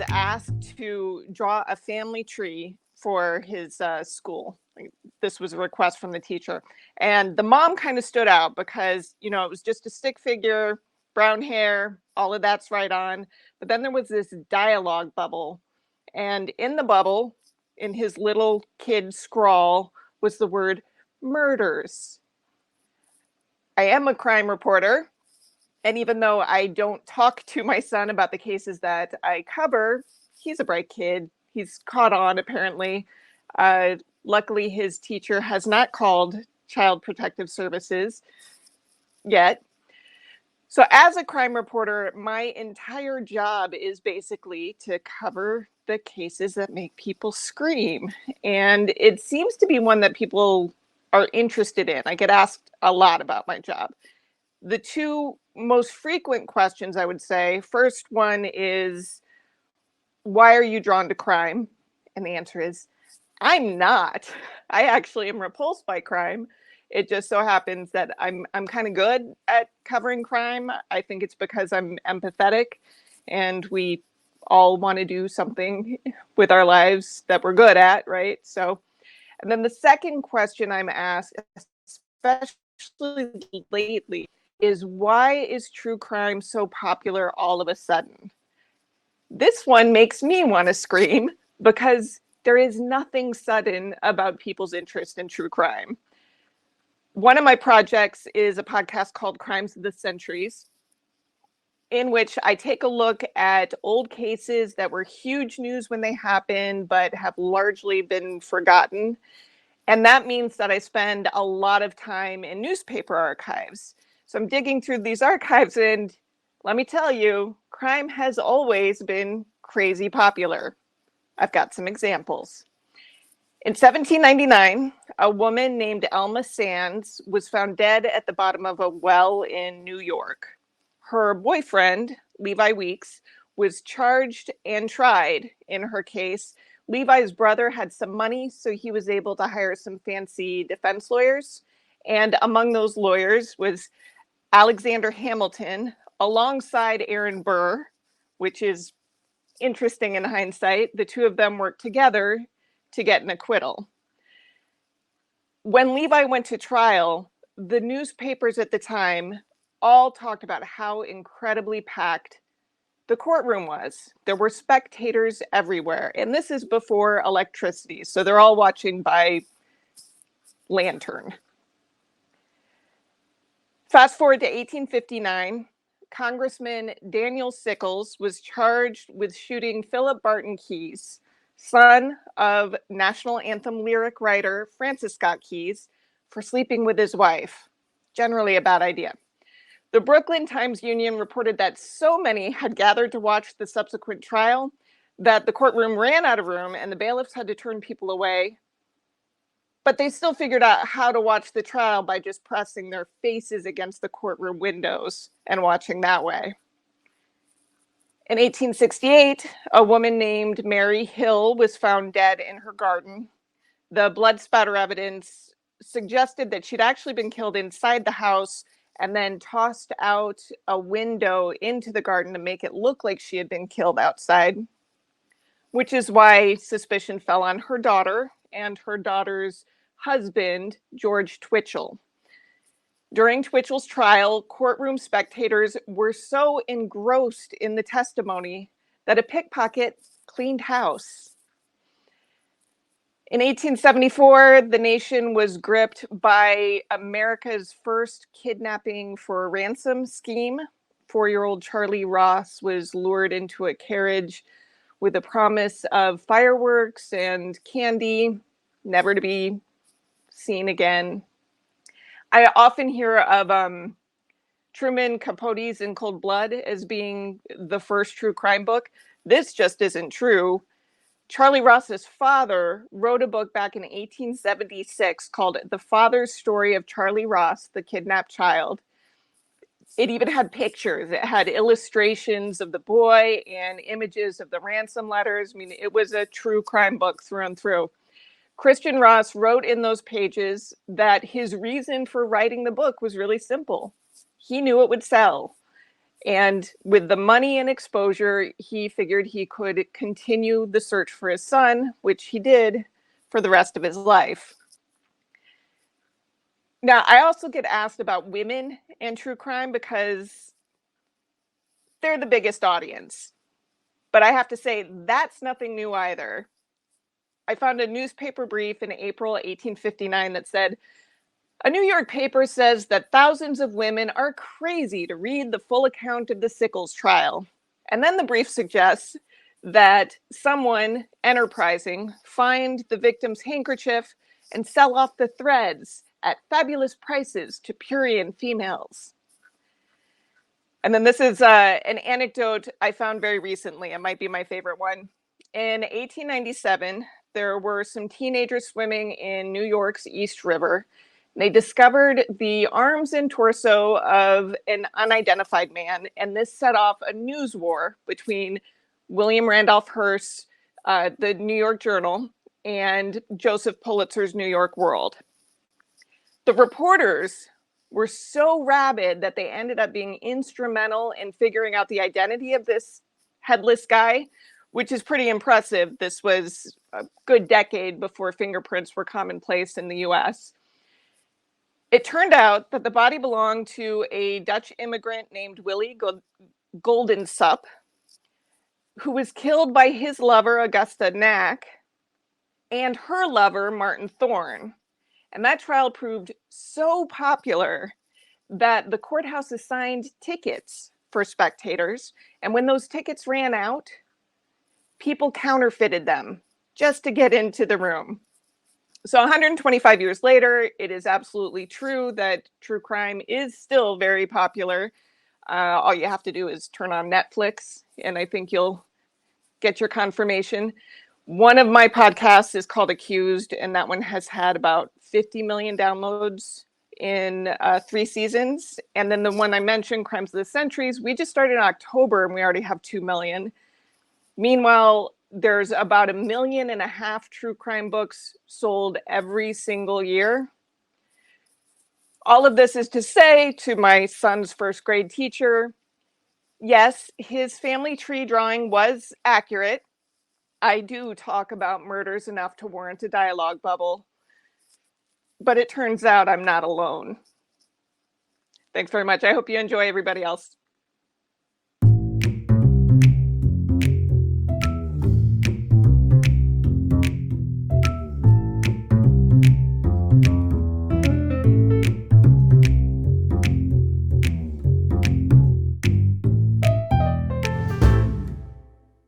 asked to draw a family tree for his school. This was a request from the teacher. And the mom kind of stood out because, it was just a stick figure, brown hair, all of that's right on. But then there was this dialogue bubble. And in the bubble, in his little kid scrawl, was the word murders. I am a crime reporter. And even though I don't talk to my son about the cases that I cover, he's a bright kid. He's caught on, apparently. Luckily, his teacher has not called Child Protective Services yet. So as a crime reporter, my entire job is basically to cover the cases that make people scream. And it seems to be one that people are interested in. I get asked a lot about my job. The two most frequent questions, I would say, first one is, why are you drawn to crime? And the answer is, I'm not. I actually am repulsed by crime. It just so happens that I'm kind of good at covering crime. I think it's because I'm empathetic and we all want to do something with our lives that we're good at, right? So, and then the second question I'm asked, especially lately, is why is true crime so popular all of a sudden? This one makes me want to scream because there is nothing sudden about people's interest in true crime. One of my projects is a podcast called Crimes of the Centuries, in which I take a look at old cases that were huge news when they happened, but have largely been forgotten. And that means that I spend a lot of time in newspaper archives. So I'm digging through these archives, and let me tell you, crime has always been crazy popular. I've got some examples. In 1799, a woman named Elma Sands was found dead at the bottom of a well in New York. Her boyfriend, Levi Weeks, was charged and tried in her case. Levi's brother had some money, so he was able to hire some fancy defense lawyers. And among those lawyers was Alexander Hamilton, alongside Aaron Burr, which is interesting in hindsight. The two of them worked together to get an acquittal. When Levi went to trial, the newspapers at the time all talked about how incredibly packed the courtroom was. There were spectators everywhere. And this is before electricity, so they're all watching by lantern. Fast forward to 1859, Congressman Daniel Sickles was charged with shooting Philip Barton Keyes, son of national anthem lyric writer Francis Scott Keyes, for sleeping with his wife. Generally a bad idea. The Brooklyn Times-Union reported that so many had gathered to watch the subsequent trial that the courtroom ran out of room and the bailiffs had to turn people away. But they still figured out how to watch the trial by just pressing their faces against the courtroom windows and watching that way. In 1868, a woman named Mary Hill was found dead in her garden. The blood spatter evidence suggested that she'd actually been killed inside the house and then tossed out a window into the garden to make it look like she had been killed outside, which is why suspicion fell on her daughter and her daughter's husband, George Twitchell. During Twitchell's trial, courtroom spectators were so engrossed in the testimony that a pickpocket cleaned house. In 1874, the nation was gripped by America's first kidnapping for a ransom scheme. 4-year-old Charlie Ross was lured into a carriage with a promise of fireworks and candy, never to be seen again. I often hear of Truman Capote's In Cold Blood as being the first true crime book. This just isn't true. Charlie Ross's father wrote a book back in 1876 called The Father's Story of Charlie Ross, the Kidnapped Child. It even had pictures. It had illustrations of the boy and images of the ransom letters. I mean, it was a true crime book through and through. Christian Ross wrote in those pages that his reason for writing the book was really simple. He knew it would sell. And with the money and exposure, he figured he could continue the search for his son, which he did for the rest of his life. Now, I also get asked about women and true crime because they're the biggest audience. But I have to say, that's nothing new either. I found a newspaper brief in April 1859 that said, a New York paper says that thousands of women are crazy to read the full account of the Sickles trial. And then the brief suggests that someone enterprising find the victim's handkerchief and sell off the threads at fabulous prices to prurient females. And then this is an anecdote I found very recently. It might be my favorite one. In 1897, there were some teenagers swimming in New York's East River. They discovered the arms and torso of an unidentified man, and this set off a news war between William Randolph Hearst, the New York Journal, and Joseph Pulitzer's New York World. The reporters were so rabid that they ended up being instrumental in figuring out the identity of this headless guy, which is pretty impressive. This was a good decade before fingerprints were commonplace in the US. It turned out that the body belonged to a Dutch immigrant named Willie Goldensup, who was killed by his lover, Augusta Knack, and her lover, Martin Thorne. And that trial proved so popular that the courthouse assigned tickets for spectators. And when those tickets ran out, people counterfeited them just to get into the room. So 125 years later, it is absolutely true that true crime is still very popular. All you have to do is turn on Netflix, and I think you'll get your confirmation. One of my podcasts is called Accused, and that one has had about 50 million downloads in 3 seasons. And then the one I mentioned, Crimes of the Centuries, we just started in October and we already have 2 million. Meanwhile, there's about 1.5 million true crime books sold every single year. All of this is to say to my son's first grade teacher, yes, his family tree drawing was accurate. I do talk about murders enough to warrant a dialogue bubble, but it turns out I'm not alone. Thanks very much. I hope you enjoy everybody else.